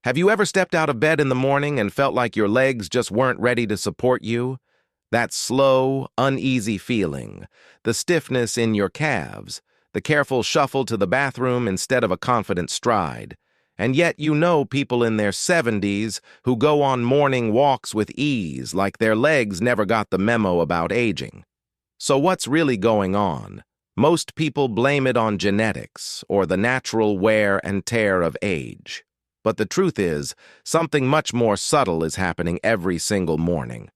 Have you ever stepped out of bed in the morning and felt like your legs just weren't ready to support you? That slow, uneasy feeling, the stiffness in your calves, the careful shuffle to the bathroom instead of a confident stride. And yet you know people in their 70s who go on morning walks with ease like their legs never got the memo about aging. So what's really going on? Most people blame it on genetics or the natural wear and tear of age. But the truth is, something much more subtle is happening every single morning.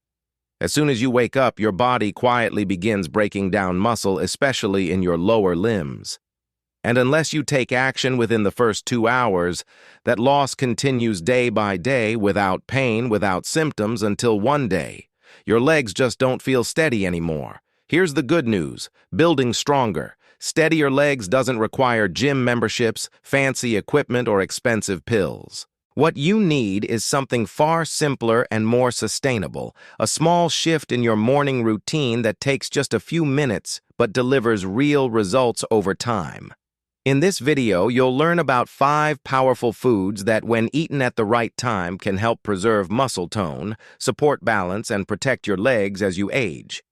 As soon as you wake up, your body quietly begins breaking down muscle, especially in your lower limbs. And unless you take action within the first 2 hours, that loss continues day by day without pain, without symptoms, until one day, your legs just don't feel steady anymore. Here's the good news: building stronger. Steadier legs doesn't require gym memberships, fancy equipment, or expensive pills. What you need is something far simpler and more sustainable, a small shift in your morning routine that takes just a few minutes but delivers real results over time. In this video, you'll learn about 5 powerful foods that, when eaten at the right time, can help preserve muscle tone, support balance, and protect your legs as you age.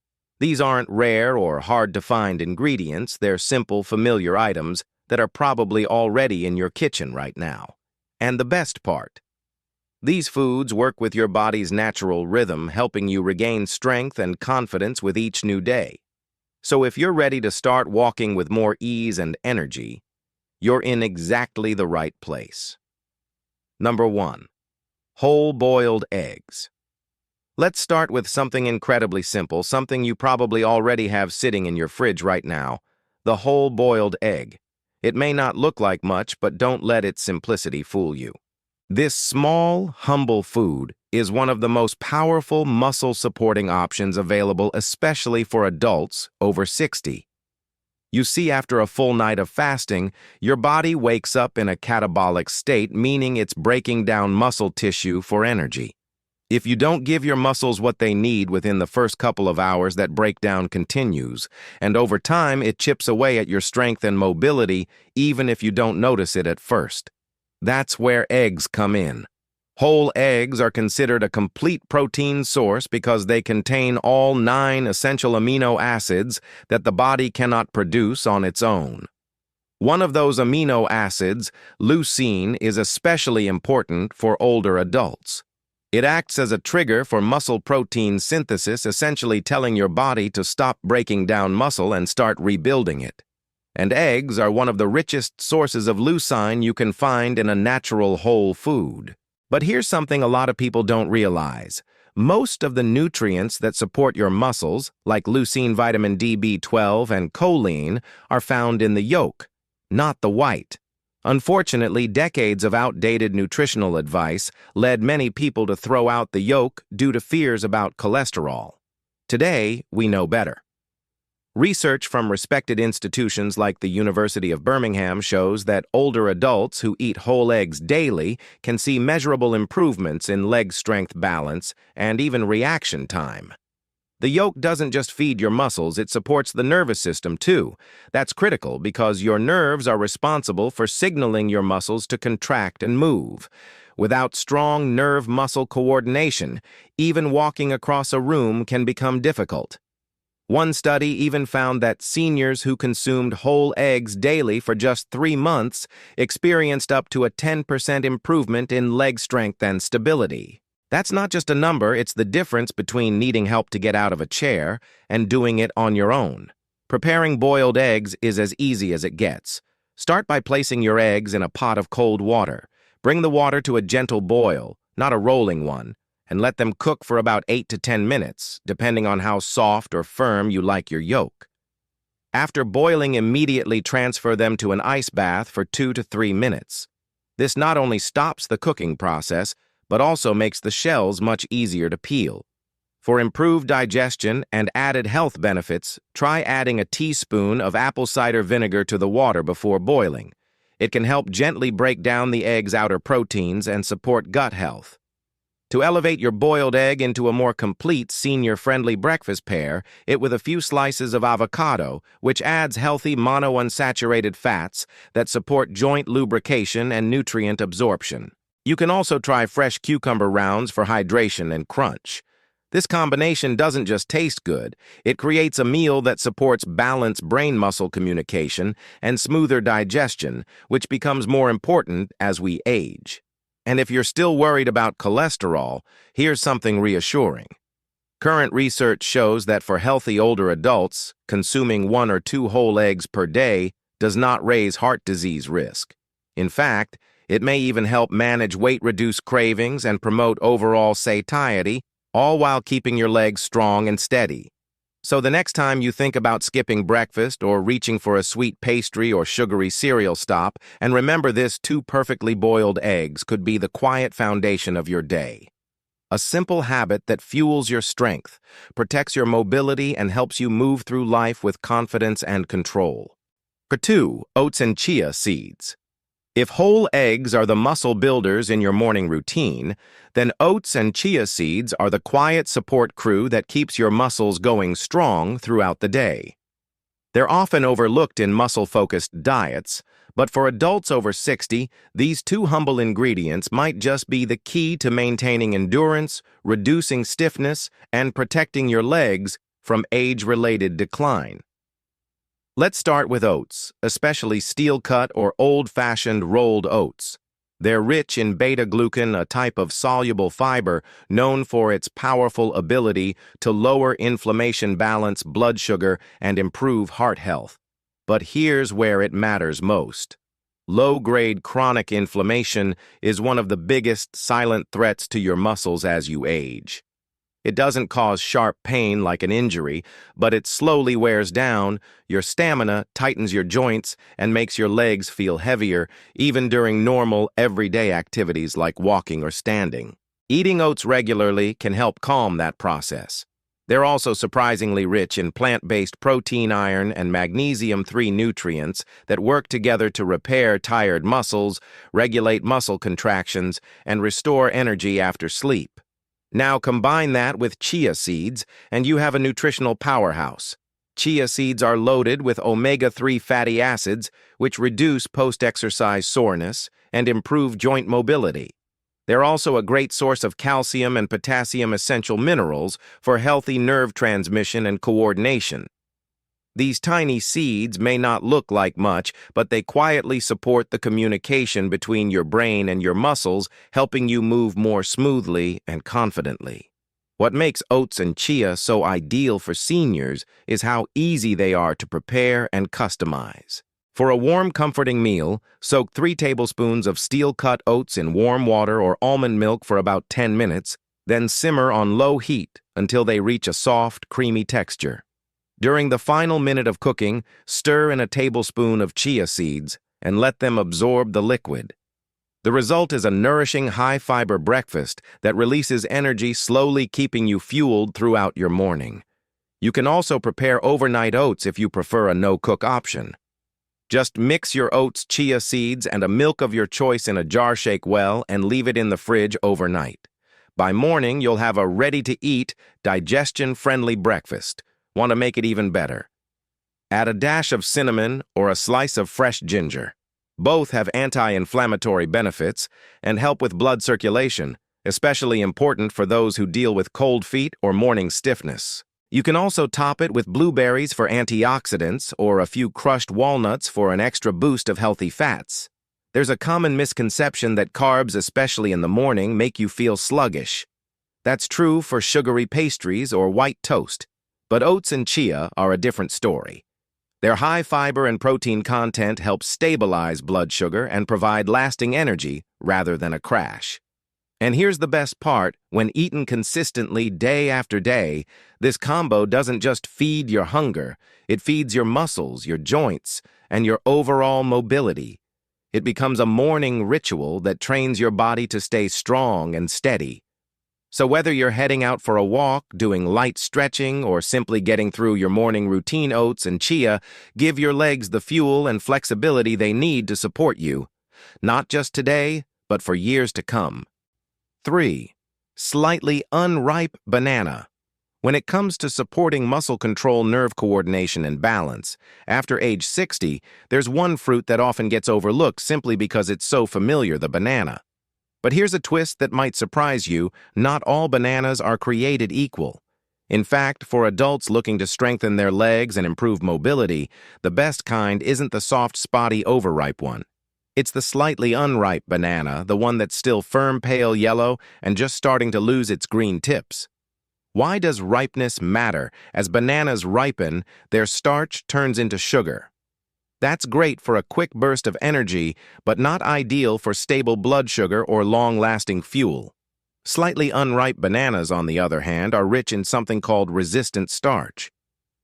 These aren't rare or hard-to-find ingredients. They're simple, familiar items that are probably already in your kitchen right now. And the best part: these foods work with your body's natural rhythm, helping you regain strength and confidence with each new day. So if you're ready to start walking with more ease and energy, you're in exactly the right place. Number 1. Whole boiled eggs. Let's start with something incredibly simple, something you probably already have sitting in your fridge right now: the whole boiled egg. It may not look like much, but don't let its simplicity fool you. This small, humble food is one of the most powerful muscle-supporting options available, especially for adults over 60. You see, after a full night of fasting, your body wakes up in a catabolic state, meaning it's breaking down muscle tissue for energy. If you don't give your muscles what they need within the first couple of hours, that breakdown continues, and over time it chips away at your strength and mobility, even if you don't notice it at first. That's where eggs come in. Whole eggs are considered a complete protein source because they contain all 9 essential amino acids that the body cannot produce on its own. One of those amino acids, leucine, is especially important for older adults. It acts as a trigger for muscle protein synthesis, essentially telling your body to stop breaking down muscle and start rebuilding it. And eggs are one of the richest sources of leucine you can find in a natural whole food. But here's something a lot of people don't realize. Most of the nutrients that support your muscles, like leucine, vitamin D, B12, and choline, are found in the yolk, not the white. Unfortunately, decades of outdated nutritional advice led many people to throw out the yolk due to fears about cholesterol. Today, we know better. Research from respected institutions like the University of Birmingham shows that older adults who eat whole eggs daily can see measurable improvements in leg strength, balance, and even reaction time. The yolk doesn't just feed your muscles, it supports the nervous system too. That's critical because your nerves are responsible for signaling your muscles to contract and move. Without strong nerve-muscle coordination, even walking across a room can become difficult. One study even found that seniors who consumed whole eggs daily for just 3 months experienced up to a 10% improvement in leg strength and stability. That's not just a number, it's the difference between needing help to get out of a chair and doing it on your own. Preparing boiled eggs is as easy as it gets. Start by placing your eggs in a pot of cold water. Bring the water to a gentle boil, not a rolling one, and let them cook for about 8 to 10 minutes, depending on how soft or firm you like your yolk. After boiling, immediately transfer them to an ice bath for 2 to 3 minutes. This not only stops the cooking process, but also makes the shells much easier to peel. For improved digestion and added health benefits, try adding a teaspoon of apple cider vinegar to the water before boiling. It can help gently break down the egg's outer proteins and support gut health. To elevate your boiled egg into a more complete, senior-friendly breakfast, pair it with a few slices of avocado, which adds healthy monounsaturated fats that support joint lubrication and nutrient absorption. You can also try fresh cucumber rounds for hydration and crunch. This combination doesn't just taste good, it creates a meal that supports balanced brain-muscle communication and smoother digestion, which becomes more important as we age. And if you're still worried about cholesterol, here's something reassuring. Current research shows that for healthy older adults, consuming 1 or 2 whole eggs per day does not raise heart disease risk. In fact, it may even help manage weight-reduced cravings and promote overall satiety, all while keeping your legs strong and steady. So the next time you think about skipping breakfast or reaching for a sweet pastry or sugary cereal, stop and remember this: 2 perfectly boiled eggs could be the quiet foundation of your day. A simple habit that fuels your strength, protects your mobility, and helps you move through life with confidence and control. 2. Oats and chia seeds. If whole eggs are the muscle builders in your morning routine, then oats and chia seeds are the quiet support crew that keeps your muscles going strong throughout the day. They're often overlooked in muscle-focused diets, but for adults over 60, these 2 humble ingredients might just be the key to maintaining endurance, reducing stiffness, and protecting your legs from age-related decline. Let's start with oats, especially steel-cut or old-fashioned rolled oats. They're rich in beta-glucan, a type of soluble fiber known for its powerful ability to lower inflammation, balance blood sugar, and improve heart health. But here's where it matters most. Low-grade chronic inflammation is one of the biggest silent threats to your muscles as you age. It doesn't cause sharp pain like an injury, but it slowly wears down your stamina, tightens your joints, and makes your legs feel heavier, even during normal, everyday activities like walking or standing. Eating oats regularly can help calm that process. They're also surprisingly rich in plant-based protein, iron, and magnesium, 3 nutrients that work together to repair tired muscles, regulate muscle contractions, and restore energy after sleep. Now combine that with chia seeds, and you have a nutritional powerhouse. Chia seeds are loaded with omega-3 fatty acids, which reduce post-exercise soreness and improve joint mobility. They're also a great source of calcium and potassium essential minerals for healthy nerve transmission and coordination. These tiny seeds may not look like much, but they quietly support the communication between your brain and your muscles, helping you move more smoothly and confidently. What makes oats and chia so ideal for seniors is how easy they are to prepare and customize. For a warm, comforting meal, soak 3 tablespoons of steel-cut oats in warm water or almond milk for about 10 minutes, then simmer on low heat until they reach a soft, creamy texture. During the final minute of cooking, stir in a tablespoon of chia seeds and let them absorb the liquid. The result is a nourishing, high-fiber breakfast that releases energy, slowly keeping you fueled throughout your morning. You can also prepare overnight oats if you prefer a no-cook option. Just mix your oats, chia seeds, and a milk of your choice in a jar, shake well, and leave it in the fridge overnight. By morning, you'll have a ready-to-eat, digestion-friendly breakfast. Want to make it even better? Add a dash of cinnamon or a slice of fresh ginger. Both have anti-inflammatory benefits and help with blood circulation, especially important for those who deal with cold feet or morning stiffness. You can also top it with blueberries for antioxidants or a few crushed walnuts for an extra boost of healthy fats. There's a common misconception that carbs, especially in the morning, make you feel sluggish. That's true for sugary pastries or white toast. But oats and chia are a different story. Their high fiber and protein content helps stabilize blood sugar and provide lasting energy rather than a crash. And here's the best part: when eaten consistently day after day, this combo doesn't just feed your hunger, it feeds your muscles, your joints, and your overall mobility. It becomes a morning ritual that trains your body to stay strong and steady. So whether you're heading out for a walk, doing light stretching, or simply getting through your morning routine, oats and chia give your legs the fuel and flexibility they need to support you, not just today, but for years to come. 3. Slightly unripe banana. When it comes to supporting muscle control, nerve coordination, and balance, after age 60, there's one fruit that often gets overlooked simply because it's so familiar: the banana. But here's a twist that might surprise you. Not all bananas are created equal. In fact, for adults looking to strengthen their legs and improve mobility, the best kind isn't the soft, spotty, overripe one. It's the slightly unripe banana, the one that's still firm pale yellow and just starting to lose its green tips. Why does ripeness matter? As bananas ripen, their starch turns into sugar. That's great for a quick burst of energy, but not ideal for stable blood sugar or long-lasting fuel. Slightly unripe bananas, on the other hand, are rich in something called resistant starch.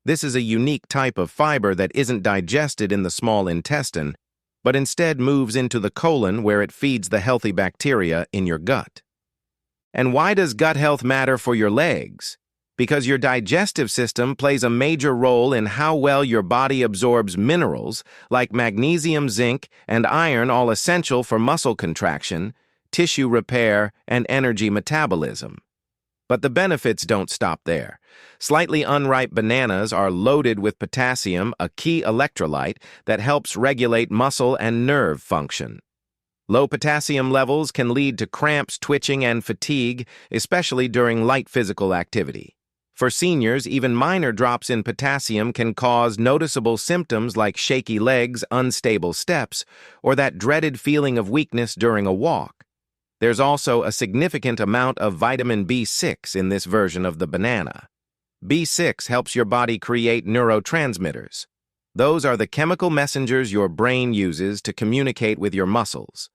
This is a unique type of fiber that isn't digested in the small intestine, but instead moves into the colon where it feeds the healthy bacteria in your gut. And why does gut health matter for your legs? Because your digestive system plays a major role in how well your body absorbs minerals like magnesium, zinc, and iron, all essential for muscle contraction, tissue repair, and energy metabolism. But the benefits don't stop there. Slightly unripe bananas are loaded with potassium, a key electrolyte that helps regulate muscle and nerve function. Low potassium levels can lead to cramps, twitching, and fatigue, especially during light physical activity. For seniors, even minor drops in potassium can cause noticeable symptoms like shaky legs, unstable steps, or that dreaded feeling of weakness during a walk. There's also a significant amount of vitamin B6 in this version of the banana. B6 helps your body create neurotransmitters. Those are the chemical messengers your brain uses to communicate with your muscles.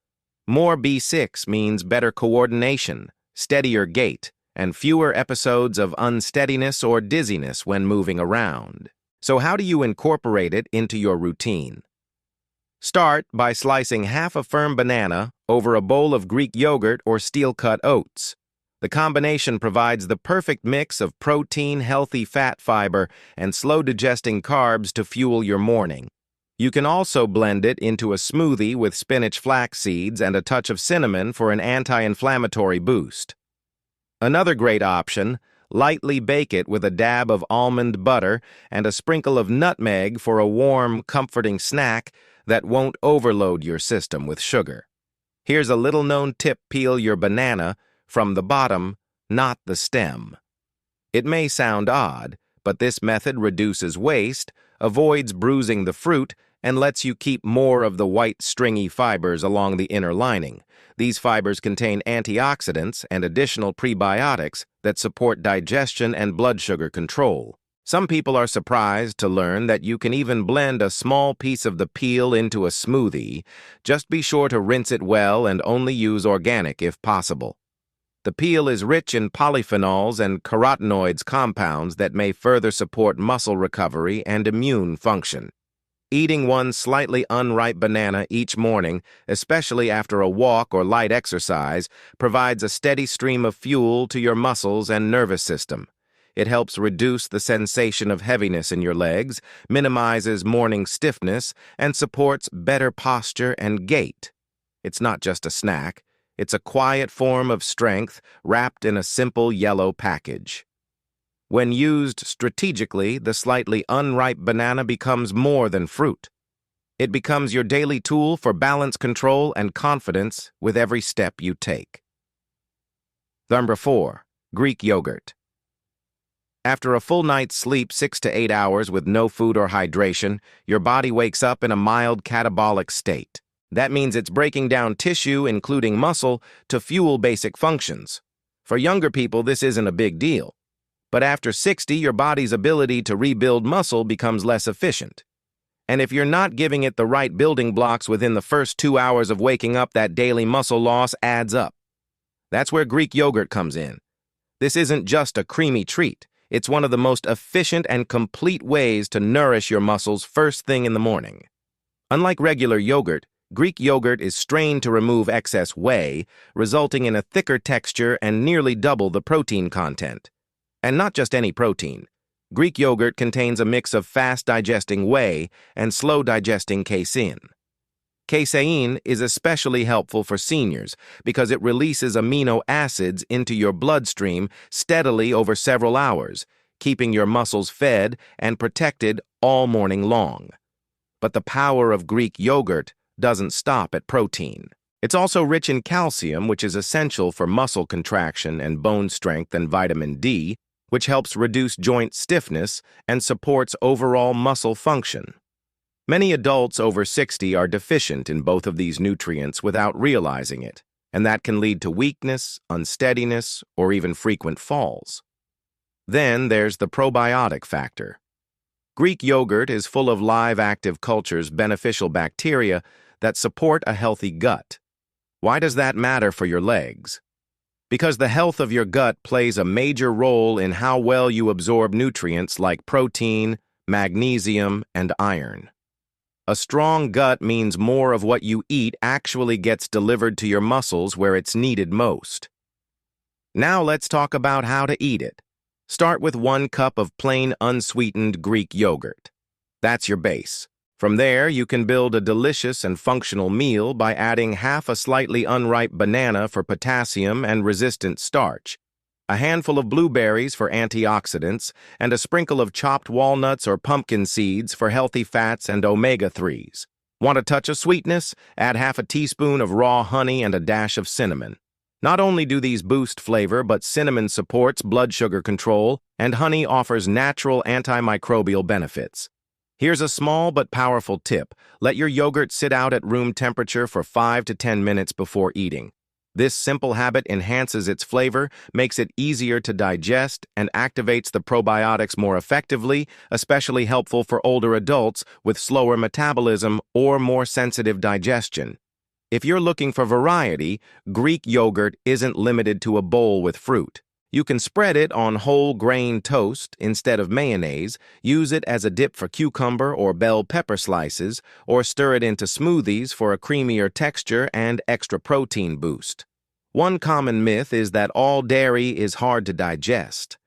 More B6 means better coordination, steadier gait, and fewer episodes of unsteadiness or dizziness when moving around. So how do you incorporate it into your routine? Start by slicing half a firm banana over a bowl of Greek yogurt or steel-cut oats. The combination provides the perfect mix of protein, healthy fat fiber, and slow-digesting carbs to fuel your morning. You can also blend it into a smoothie with spinach flax seeds and a touch of cinnamon for an anti-inflammatory boost. Another great option, lightly bake it with a dab of almond butter and a sprinkle of nutmeg for a warm, comforting snack that won't overload your system with sugar. Here's a little-known tip: peel your banana from the bottom, not the stem. It may sound odd, but this method reduces waste, avoids bruising the fruit, and lets you keep more of the white, stringy fibers along the inner lining. These fibers contain antioxidants and additional prebiotics that support digestion and blood sugar control. Some people are surprised to learn that you can even blend a small piece of the peel into a smoothie. Just be sure to rinse it well and only use organic if possible. The peel is rich in polyphenols and carotenoids compounds that may further support muscle recovery and immune function. Eating one slightly unripe banana each morning, especially after a walk or light exercise, provides a steady stream of fuel to your muscles and nervous system. It helps reduce the sensation of heaviness in your legs, minimizes morning stiffness, and supports better posture and gait. It's not just a snack. It's a quiet form of strength wrapped in a simple yellow package. When used strategically, the slightly unripe banana becomes more than fruit. It becomes your daily tool for balance, control, and confidence with every step you take. Number 4. Greek yogurt. After a full night's sleep, 6 to 8 hours with no food or hydration, your body wakes up in a mild catabolic state. That means it's breaking down tissue, including muscle, to fuel basic functions. For younger people, this isn't a big deal. But after 60, your body's ability to rebuild muscle becomes less efficient. And if you're not giving it the right building blocks within the first 2 hours of waking up, that daily muscle loss adds up. That's where Greek yogurt comes in. This isn't just a creamy treat. It's one of the most efficient and complete ways to nourish your muscles first thing in the morning. Unlike regular yogurt, Greek yogurt is strained to remove excess whey, resulting in a thicker texture and nearly double the protein content. And not just any protein. Greek yogurt contains a mix of fast-digesting whey and slow-digesting casein. Casein is especially helpful for seniors because it releases amino acids into your bloodstream steadily over several hours, keeping your muscles fed and protected all morning long. But the power of Greek yogurt doesn't stop at protein. It's also rich in calcium, which is essential for muscle contraction and bone strength, and vitamin D, which helps reduce joint stiffness and supports overall muscle function. Many adults over 60 are deficient in both of these nutrients without realizing it, and that can lead to weakness, unsteadiness, or even frequent falls. Then there's the probiotic factor. Greek yogurt is full of live active cultures beneficial bacteria that support a healthy gut. Why does that matter for your legs? Because the health of your gut plays a major role in how well you absorb nutrients like protein, magnesium, and iron. A strong gut means more of what you eat actually gets delivered to your muscles where it's needed most. Now let's talk about how to eat it. Start with 1 cup of plain unsweetened Greek yogurt. That's your base. From there, you can build a delicious and functional meal by adding half a slightly unripe banana for potassium and resistant starch, a handful of blueberries for antioxidants, and a sprinkle of chopped walnuts or pumpkin seeds for healthy fats and omega-3s. Want a touch of sweetness? Add half a teaspoon of raw honey and a dash of cinnamon. Not only do these boost flavor, but cinnamon supports blood sugar control, and honey offers natural antimicrobial benefits. Here's a small but powerful tip. Let your yogurt sit out at room temperature for 5 to 10 minutes before eating. This simple habit enhances its flavor, makes it easier to digest, and activates the probiotics more effectively, especially helpful for older adults with slower metabolism or more sensitive digestion. If you're looking for variety, Greek yogurt isn't limited to a bowl with fruit. You can spread it on whole grain toast instead of mayonnaise, use it as a dip for cucumber or bell pepper slices, or stir it into smoothies for a creamier texture and extra protein boost. One common myth is that all dairy is hard to digest.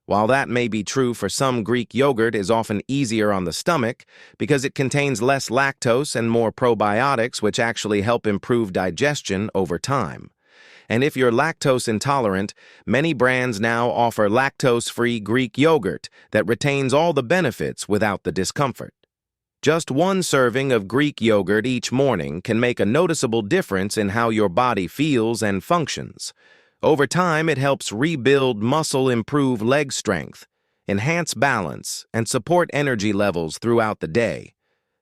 While that may be true for some, Greek yogurt is often easier on the stomach because it contains less lactose and more probiotics, which actually help improve digestion over time. And if you're lactose intolerant, many brands now offer lactose-free Greek yogurt that retains all the benefits without the discomfort. Just 1 serving of Greek yogurt each morning can make a noticeable difference in how your body feels and functions. Over time, it helps rebuild muscle, improve leg strength, enhance balance, and support energy levels throughout the day.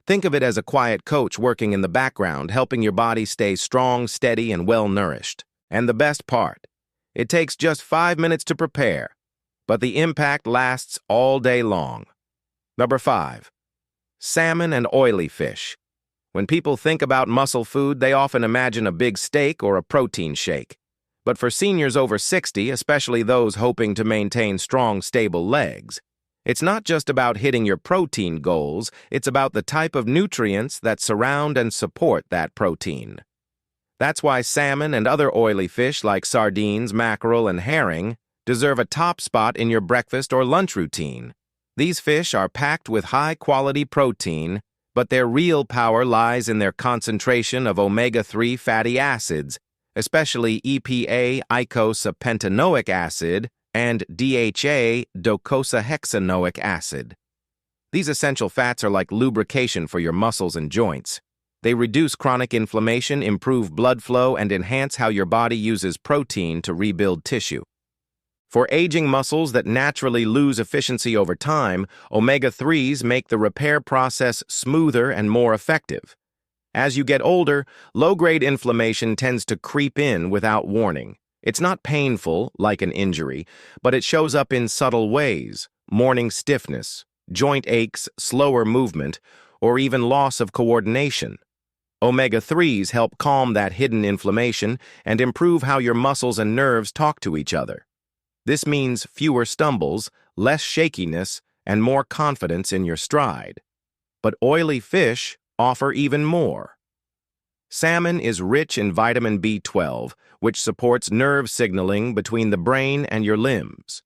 Think of it as a quiet coach working in the background, helping your body stay strong, steady, and well-nourished. And the best part, it takes just 5 minutes to prepare, but the impact lasts all day long. Number 5. Salmon and oily fish. When people think about muscle food, they often imagine a big steak or a protein shake. But for seniors over 60, especially those hoping to maintain strong, stable legs, it's not just about hitting your protein goals, it's about the type of nutrients that surround and support that protein. That's why salmon and other oily fish like sardines, mackerel, and herring deserve a top spot in your breakfast or lunch routine. These fish are packed with high-quality protein, but their real power lies in their concentration of omega-3 fatty acids, especially EPA eicosapentaenoic acid and DHA docosahexaenoic acid. These essential fats are like lubrication for your muscles and joints. They reduce chronic inflammation, improve blood flow, and enhance how your body uses protein to rebuild tissue. For aging muscles that naturally lose efficiency over time, omega-3s make the repair process smoother and more effective. As you get older, low-grade inflammation tends to creep in without warning. It's not painful, like an injury, but it shows up in subtle ways: morning stiffness, joint aches, slower movement, or even loss of coordination. Omega-3s help calm that hidden inflammation and improve how your muscles and nerves talk to each other. This means fewer stumbles, less shakiness, and more confidence in your stride. But oily fish offer even more. Salmon is rich in vitamin B12, which supports nerve signaling between the brain and your limbs.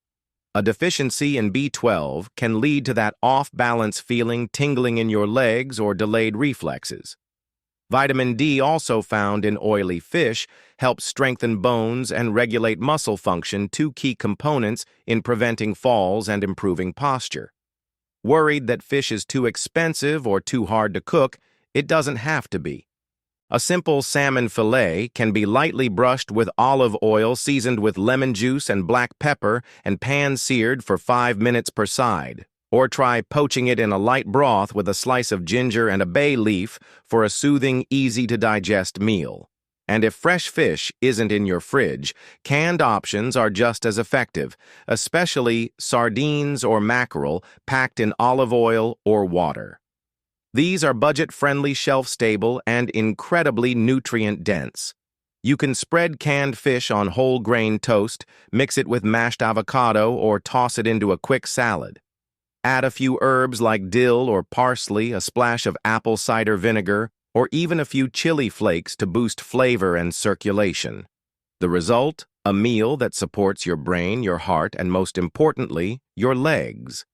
A deficiency in B12 can lead to that off-balance feeling, tingling in your legs, or delayed reflexes. Vitamin D, also found in oily fish, helps strengthen bones and regulate muscle function, 2 key components in preventing falls and improving posture. Worried that fish is too expensive or too hard to cook? It doesn't have to be. A simple salmon fillet can be lightly brushed with olive oil seasoned with lemon juice and black pepper and pan-seared for 5 minutes per side. Or try poaching it in a light broth with a slice of ginger and a bay leaf for a soothing, easy-to-digest meal. And if fresh fish isn't in your fridge, canned options are just as effective, especially sardines or mackerel packed in olive oil or water. These are budget-friendly, shelf-stable, and incredibly nutrient-dense. You can spread canned fish on whole grain toast, mix it with mashed avocado, or toss it into a quick salad. Add a few herbs like dill or parsley, a splash of apple cider vinegar, or even a few chili flakes to boost flavor and circulation. The result? A meal that supports your brain, your heart, and most importantly, your legs.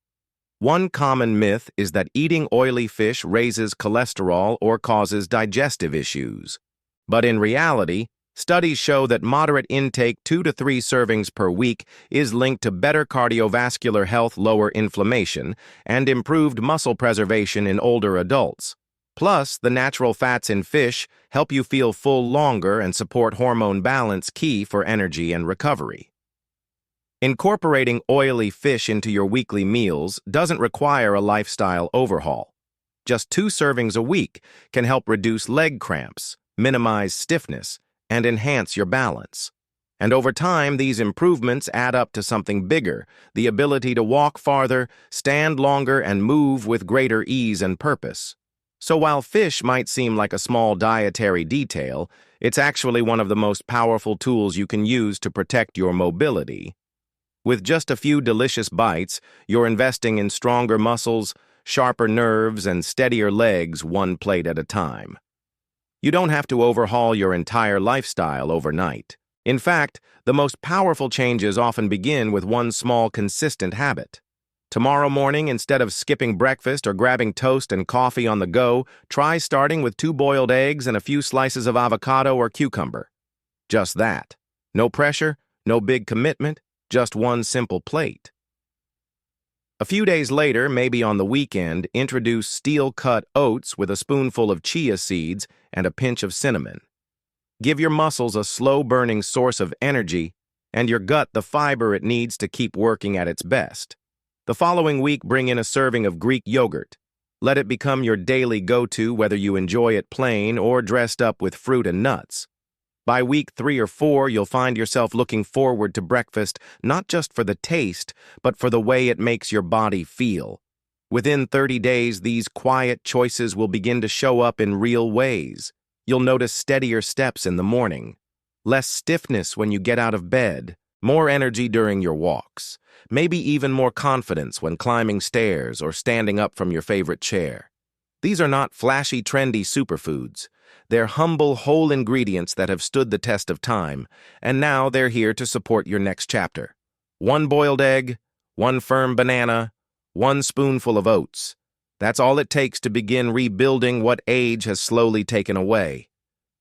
One common myth is that eating oily fish raises cholesterol or causes digestive issues. But in reality, studies show that moderate intake 2 to 3 servings per week is linked to better cardiovascular health, lower inflammation, and improved muscle preservation in older adults. Plus, the natural fats in fish help you feel full longer and support hormone balance, key for energy and recovery. Incorporating oily fish into your weekly meals doesn't require a lifestyle overhaul. Just 2 servings a week can help reduce leg cramps, minimize stiffness, and enhance your balance. And over time, these improvements add up to something bigger, the ability to walk farther, stand longer, and move with greater ease and purpose. So while fish might seem like a small dietary detail, it's actually one of the most powerful tools you can use to protect your mobility. With just a few delicious bites, you're investing in stronger muscles, sharper nerves, and steadier legs, one plate at a time. You don't have to overhaul your entire lifestyle overnight. In fact, the most powerful changes often begin with one small, consistent habit. Tomorrow morning, instead of skipping breakfast or grabbing toast and coffee on the go, try starting with 2 boiled eggs and a few slices of avocado or cucumber. Just that. No pressure, no big commitment, just one simple plate. A few days later, maybe on the weekend, introduce steel-cut oats with a spoonful of chia seeds and a pinch of cinnamon. Give your muscles a slow-burning source of energy and your gut the fiber it needs to keep working at its best. The following week, bring in a serving of Greek yogurt. Let it become your daily go-to, whether you enjoy it plain or dressed up with fruit and nuts. By week 3 or 4, you'll find yourself looking forward to breakfast not just for the taste, but for the way it makes your body feel. Within 30 days, these quiet choices will begin to show up in real ways. You'll notice steadier steps in the morning, less stiffness when you get out of bed, more energy during your walks, maybe even more confidence when climbing stairs or standing up from your favorite chair. These are not flashy, trendy superfoods. They're humble, whole ingredients that have stood the test of time, and now they're here to support your next chapter. 1 boiled egg, 1 firm banana, 1 spoonful of oats. That's all it takes to begin rebuilding what age has slowly taken away.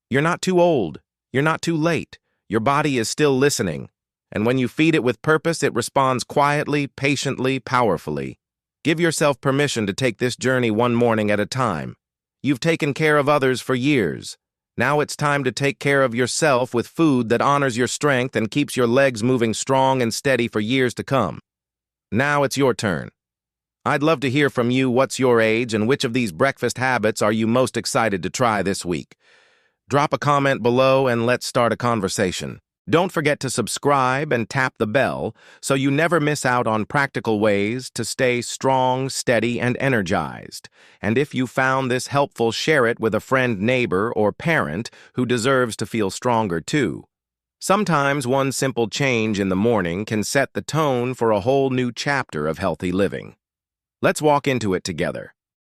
You're not too old. You're not too late. Your body is still listening, and when you feed it with purpose, it responds quietly, patiently, powerfully. Give yourself permission to take this journey one morning at a time. You've taken care of others for years. Now it's time to take care of yourself with food that honors your strength and keeps your legs moving strong and steady for years to come. Now it's your turn. I'd love to hear from you. What's your age and which of these breakfast habits are you most excited to try this week? Drop a comment below and let's start a conversation. Don't forget to subscribe and tap the bell so you never miss out on practical ways to stay strong, steady, and energized. And if you found this helpful, share it with a friend, neighbor, or parent who deserves to feel stronger too. Sometimes one simple change in the morning can set the tone for a whole new chapter of healthy living. Let's walk into it together.